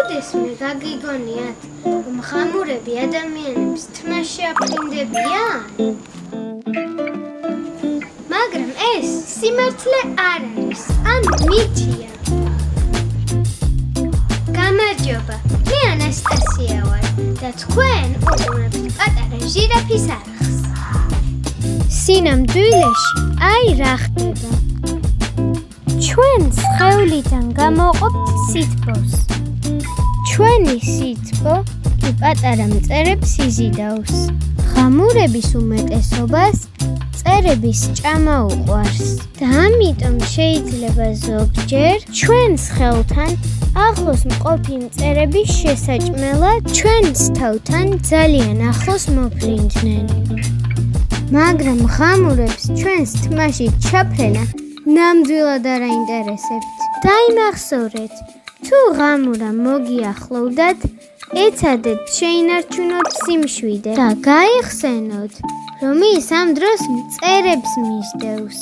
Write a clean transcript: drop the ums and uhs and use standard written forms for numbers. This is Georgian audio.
როდესმე გაგიგონიათ, რომ ხამურები ადამიანებს თმაში აფრინდებიან? მაგრამ ეს სიმართლე არ არის, ან მითია. გამარჯობა, მე ანასტასია ვარ და თქვენ უყურებთ პატარა ჟირაფის არხს. სინამდვილეში აი რა ხდება. ჩვენ სხეულიდან გამოვყოფთ სითბოს. ჩვენი სითბო კი პატარა მწერებს იზიდავს. ხამურების უმეტესობას მწერების ჭამა უყვარს და ამიტომ შეიძლება ზოგჯერ ჩვენ სხეულთან ახლოს მყოფი მწერების შესაჭმელად ჩვენს თავთან ძალიან ახლოს მოფრინდნენ. მაგრამ ხამურებს ჩვენს თმაში ჩაფრენა ნამდვილად არ აინტერესებთ. დაიმახსოვრეთ, თუ ღამურა მოგიახლოვდათ, ეცადეთ შეინარჩუნოთ სიმშვიდე და გაიხსენოთ, რომ ის ამ დროს მწერებს მისდევს.